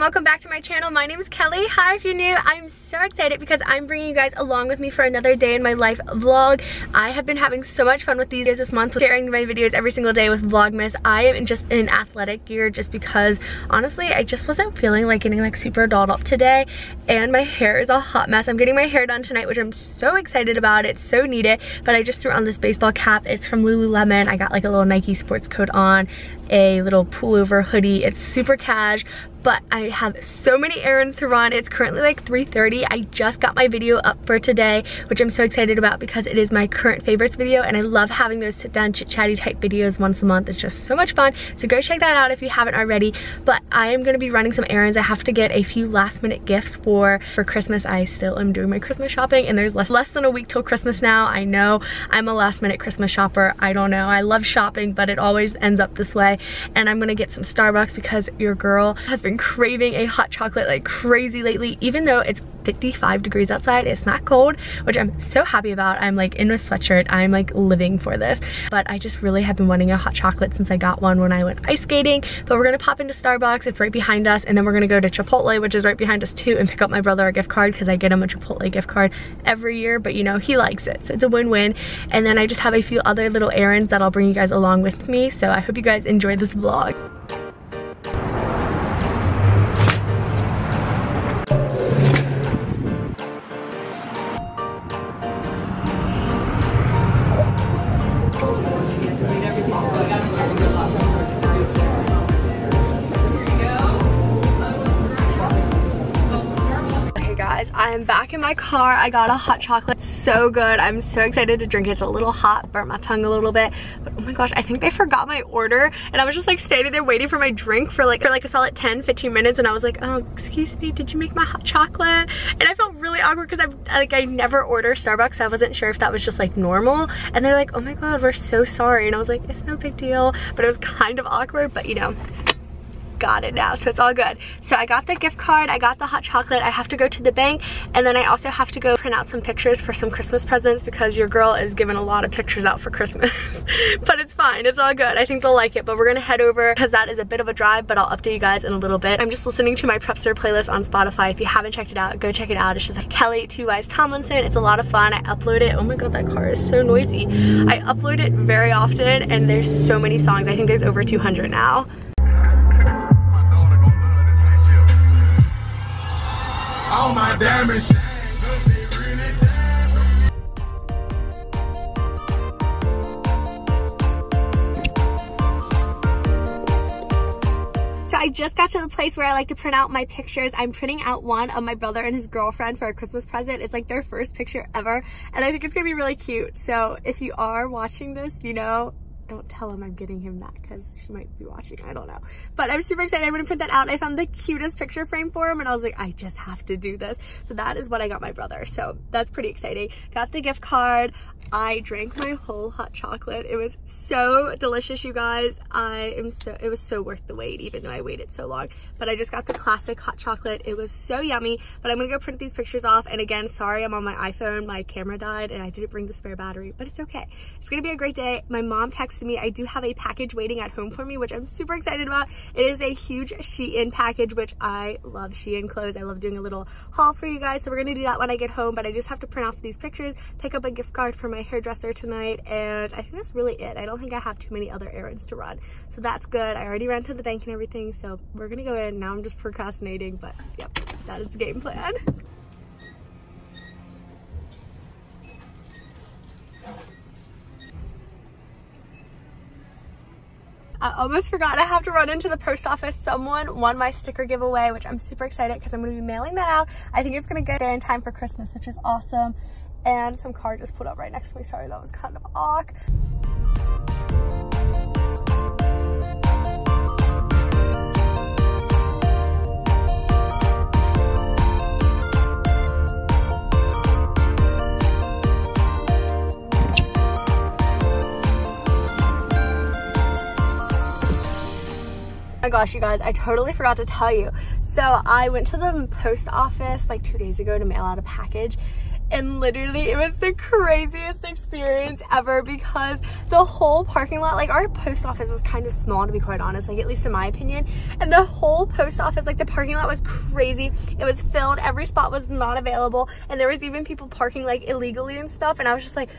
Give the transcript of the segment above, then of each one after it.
and welcome back to my channel. My name is Kelly. Hi if you're new. I'm so excited because I'm bringing you guys along with me for another day in my life vlog. I have been having so much fun with these videos this month, sharing my videos every single day with VLOGMAS. I am just in athletic gear just because honestly I just wasn't feeling like getting like super dolled up today, and my hair is a hot mess. I'm getting my hair done tonight, which I'm so excited about. It's so needed, but I just threw on this baseball cap. It's from Lululemon. I got like a little Nike sports coat on, a little pullover hoodie. It's super cash, but I have so many errands to run. It's currently like 3:30. I just got my video up for today, which I'm so excited about because it is my current favorites video, and I love having those sit down chit chatty type videos once a month. It's just so much fun, so go check that out if you haven't already. But I am going to be running some errands. I have to get a few last minute gifts for Christmas. I still am doing my Christmas shopping, and there's less than a week till Christmas now. I know I'm a last minute Christmas shopper. I don't know, I love shopping, but it always ends up this way. And I'm gonna get some Starbucks because your girl has been craving a hot chocolate like crazy lately. Even though it's 55 degrees outside, it's not cold, which I'm so happy about. I'm like in a sweatshirt. I'm like living for this, but I just really have been wanting a hot chocolate since I got one when I went ice skating. But we're gonna pop into Starbucks, it's right behind us, and then we're gonna go to Chipotle, which is right behind us too, and pick up my brother a gift card because I get him a Chipotle gift card every year, but you know, he likes it, so it's a win-win. And then I just have a few other little errands that I'll bring you guys along with me, so I hope you guys enjoy this vlog. I am back in my car. I got a hot chocolate, so good. I'm so excited to drink it. It's a little hot, burnt my tongue a little bit, but oh my gosh, I think they forgot my order, and I was just like standing there waiting for my drink for like a solid 10-15 minutes, and I was like, oh, excuse me, did you make my hot chocolate? And I felt really awkward because I never order Starbucks, so I wasn't sure if that was just like normal, and they're like, oh my god, we're so sorry, and I was like, it's no big deal, but it was kind of awkward, but you know, got it now, so it's all good. So I got the gift card, I got the hot chocolate. I have to go to the bank, and then I also have to go print out some pictures for some Christmas presents because your girl is giving a lot of pictures out for Christmas. But it's fine, it's all good. I think they'll like it, but we're gonna head over because that is a bit of a drive, but I'll update you guys in a little bit. I'm just listening to my Preppster playlist on Spotify. If you haven't checked it out, go check it out. It's just like Kelly, Two Wise Tomlinson. It's a lot of fun. I upload it. Oh my god, that car is so noisy. I upload it very often, and there's so many songs. I think there's over 200 now. All my damage. So I just got to the place where I like to print out my pictures. I'm printing out one of my brother and his girlfriend for a Christmas present. It's like their first picture ever, and I think it's gonna be really cute. So if you are watching this, you know, don't tell him I'm getting him that because she might be watching, I don't know. But I'm super excited. I'm gonna print that out. I found the cutest picture frame for him, and I was like, I just have to do this. So that is what I got my brother, so that's pretty exciting. Got the gift card. I drank my whole hot chocolate. It was so delicious, you guys. It was so worth the wait, even though I waited so long. But I just got the classic hot chocolate. It was so yummy. But I'm gonna go print these pictures off, and again, sorry, I'm on my iPhone. My camera died and I didn't bring the spare battery, but it's okay. It's gonna be a great day. My mom texted me. I do have a package waiting at home for me, which I'm super excited about. It is a huge SHEIN package, which I love SHEIN clothes. I love doing a little haul for you guys, so we're gonna do that when I get home. But I just have to print off these pictures, pick up a gift card for my hairdresser tonight, and I think that's really it. I don't think I have too many other errands to run, so that's good. I already ran to the bank and everything, so we're gonna go in. Now I'm just procrastinating, but yep, that is the game plan. I almost forgot, I have to run into the post office. Someone won my sticker giveaway, which I'm super excited because I'm going to be mailing that out. I think it's going to get there in time for Christmas, which is awesome. And some car just pulled up right next to me. Sorry, that was kind of awkward. Oh my gosh, you guys, I totally forgot to tell you. So I went to the post office like 2 days ago to mail out a package, and literally it was the craziest experience ever because the whole parking lot, like our post office is kind of small to be quite honest, like at least in my opinion, and the whole post office, like the parking lot was crazy. It was filled, every spot was not available, and there was even people parking like illegally and stuff, and I was just like,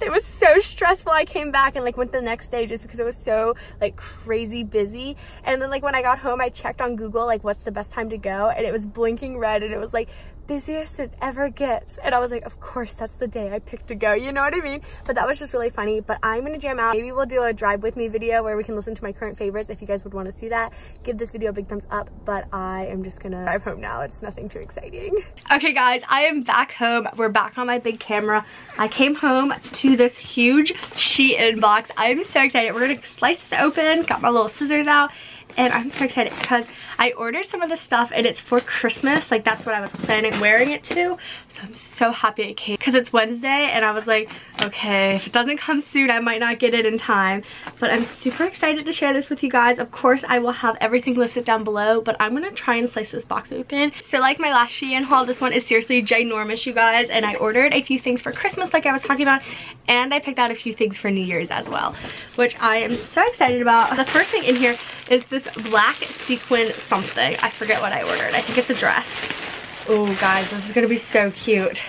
it was so stressful. I came back and like went the next day just because it was so like crazy busy. And then like when I got home, I checked on Google like what's the best time to go, and it was blinking red and it was like busiest it ever gets, and I was like, of course that's the day I picked to go, you know what I mean? But that was just really funny. But I'm gonna jam out. Maybe we'll do a drive with me video where we can listen to my current favorites. If you guys would want to see that, give this video a big thumbs up. But I am just gonna drive home now. It's nothing too exciting. Okay guys, I am back home. We're back on my big camera. I came home to this huge SHEIN box. I'm so excited. We're gonna slice this open, got my little scissors out, and I'm so excited because I ordered some of the stuff and it's for Christmas. Like that's what I was planning wearing it to. So I'm so happy it came because it's Wednesday, and I was like, okay, if it doesn't come soon, I might not get it in time. But I'm super excited to share this with you guys. Of course, I will have everything listed down below, but I'm gonna try and slice this box open. So like my last SHEIN haul, this one is seriously ginormous, you guys. And I ordered a few things for Christmas like I was talking about, and I picked out a few things for New Year's as well, which I am so excited about. The first thing in here is this black sequin something. I forget what I ordered. I think it's a dress. Oh guys, this is gonna be so cute.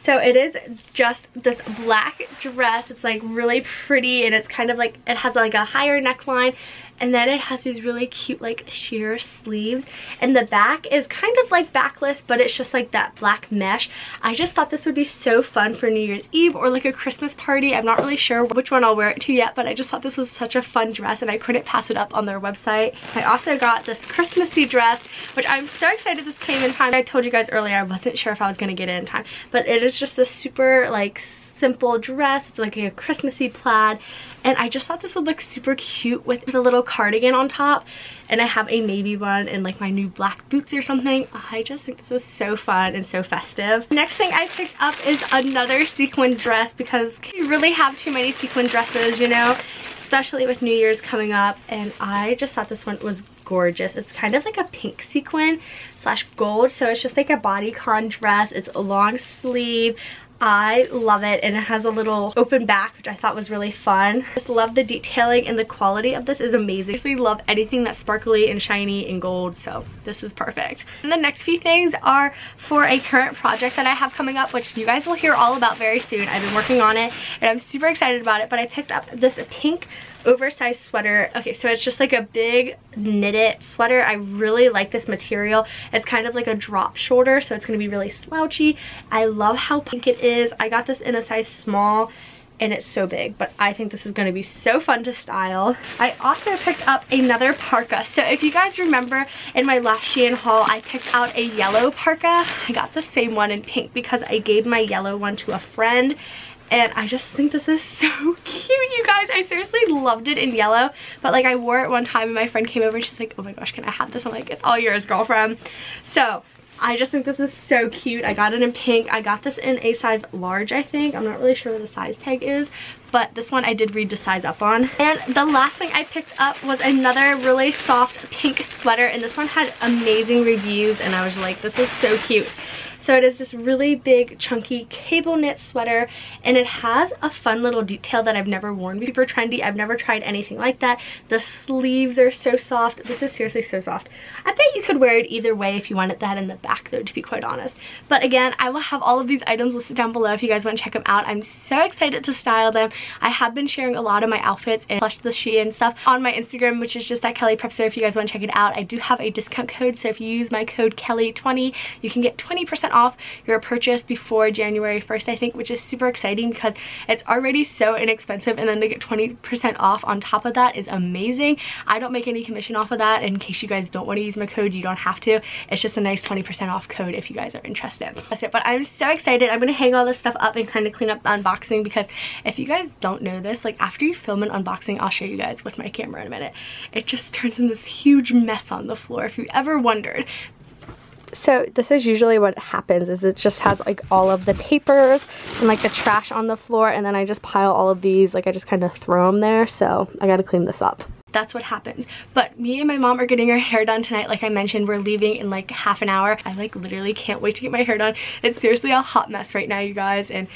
So it is just this black dress. It's like really pretty, and it's kind of like, it has like a higher neckline, and then it has these really cute like sheer sleeves, and the back is kind of like backless, but it's just like that black mesh. I just thought this would be so fun for New Year's Eve or like a Christmas party. I'm not really sure which one I'll wear it to yet, but I just thought this was such a fun dress and I couldn't pass it up on their website. I also got this Christmassy dress, which I'm so excited this came in time. I told you guys earlier I wasn't sure if I was gonna get it in time, but it is just a super like simple dress. It's like a Christmassy plaid, and I just thought this would look super cute with a little cardigan on top, and I have a navy one and like my new black boots or something. I just think this is so fun and so festive. Next thing I picked up is another sequin dress because you really have too many sequin dresses, you know, especially with New Year's coming up, and I just thought this one was gorgeous. It's kind of like a pink sequin slash gold, so it's just like a bodycon dress. It's a long sleeve. I love it, and it has a little open back, which I thought was really fun. I just love the detailing, and the quality of this is amazing. I really love anything that's sparkly and shiny and gold, so this is perfect. And the next few things are for a current project that I have coming up, which you guys will hear all about very soon. I've been working on it and I'm super excited about it, but I picked up this pink oversized sweater. Okay, so it's just like a big knitted sweater. I really like this material. It's kind of like a drop shoulder, so it's going to be really slouchy. I love how pink it is. I got this in a size small and it's so big, but I think this is going to be so fun to style. I also picked up another parka. So if you guys remember in my last SHEIN haul, I picked out a yellow parka. I got the same one in pink because I gave my yellow one to a friend, and I just think this is so cute, you guys. I seriously loved it in yellow, but like I wore it one time and my friend came over and she's like, oh my gosh, can I have this? I'm like, it's all yours, girlfriend. So I just think this is so cute. I got it in pink. I got this in a size large, I think. I'm not really sure what the size tag is, but this one I did read the size up on. And the last thing I picked up was another really soft pink sweater, and this one had amazing reviews, and I was like, this is so cute. So it is this really big chunky cable knit sweater, and it has a fun little detail that I've never worn. Super trendy. I've never tried anything like that. The sleeves are so soft. This is seriously so soft. I bet you could wear it either way if you wanted that in the back though, to be quite honest. But again, I will have all of these items listed down below if you guys want to check them out. I'm so excited to style them. I have been sharing a lot of my outfits and plus the SHEIN stuff on my Instagram, which is just at Kellyprepster if you guys want to check it out. I do have a discount code, so if you use my code Kelly20, you can get 20% off your purchase before January 1st, I think, which is super exciting because it's already so inexpensive, and then to get 20% off on top of that is amazing. I don't make any commission off of that. In case you guys don't want to use my code, you don't have to. It's just a nice 20% off code if you guys are interested. That's it, but I'm so excited. I'm going to hang all this stuff up and kind of clean up the unboxing, because if you guys don't know this, like after you film an unboxing, I'll show you guys with my camera in a minute, it just turns into this huge mess on the floor, if you ever wondered. So this is usually what happens, is it just has like all of the papers and like the trash on the floor, and then I just pile all of these, like I just kind of throw them there, so I gotta clean this up. that's what happens. But me and my mom are getting our hair done tonight. Like I mentioned, we're leaving in like half an hour. I like literally can't wait to get my hair done. It's seriously a hot mess right now, you guys, and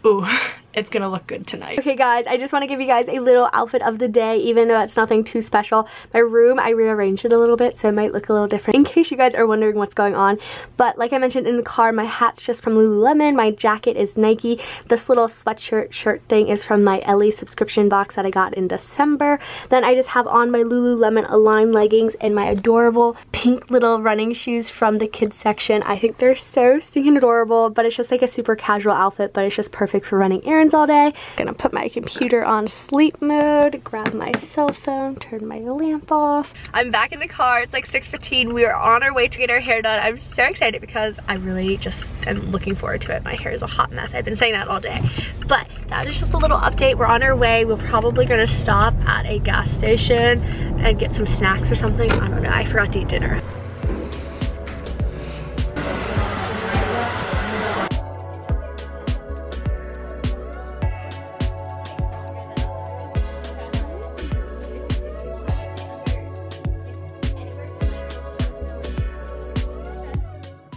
ooh, it's gonna look good tonight. Okay guys, I just want to give you guys a little outfit of the day, even though it's nothing too special. My room, I rearranged it a little bit, so it might look a little different in case you guys are wondering what's going on. But like I mentioned in the car, my hat's just from Lululemon, my jacket is Nike, this little sweatshirt shirt thing is from my Ellie subscription box that I got in December. Then I just have on my Lululemon Align leggings and my adorable pink little running shoes from the kids section. I think they're so stinking adorable, but it's just like a super casual outfit, but it's just perfect for running errands all day. Gonna put my computer on sleep mode, grab my cell phone, turn my lamp off. I'm back in the car. It's like 6:15. We are on our way to get our hair done. I'm so excited because I really just am looking forward to it. My hair is a hot mess. I've been saying that all day. But that is just a little update. We're on our way. We're probably gonna stop at a gas station and get some snacks or something. I don't know. I forgot to eat dinner.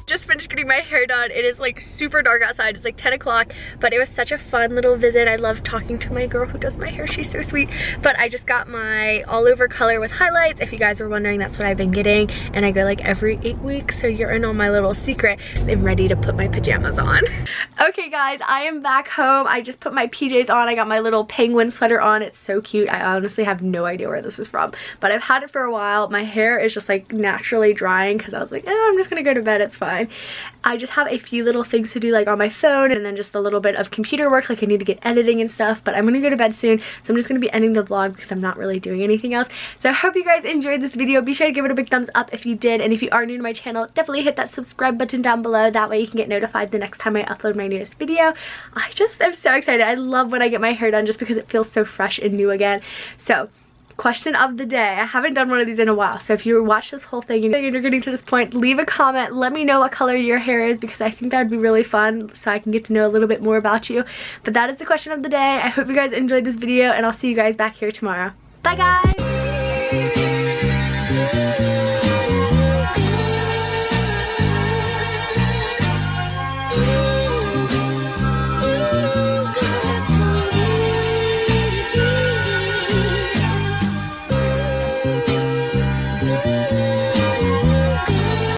Just finished getting my hair done. It is like super dark outside. It's like 10 o'clock, but it was such a fun little visit. I love talking to my girl who does my hair. She's so sweet. But I just got my all over color with highlights. If you guys were wondering, that's what I've been getting, and I go like every 8 weeks, so you're in on my little secret. I'm ready to put my pajamas on. Okay guys, I am back home. I just put my PJs on. I got my little penguin sweater on. It's so cute. I honestly have no idea where this is from, but I've had it for a while. My hair is just like naturally drying because I was like, oh, I'm just gonna go to bed, it's fine. I just have a few little things to do like on my phone, and then just a little bit of computer work, like I need to get editing and stuff, but I'm gonna go to bed soon, so I'm just gonna be ending the vlog because I'm not really doing anything else. So I hope you guys enjoyed this video. Be sure to give it a big thumbs up if you did, and if you are new to my channel, definitely hit that subscribe button down below. That way you can get notified the next time I upload my newest video. I just am so excited. I love when I get my hair done just because it feels so fresh and new again. So question of the day. I haven't done one of these in a while, so if you watch this whole thing and you're getting to this point, leave a comment. Let me know what color your hair is because I think that would be really fun so I can get to know a little bit more about you. But that is the question of the day. I hope you guys enjoyed this video, and I'll see you guys back here tomorrow. Bye guys!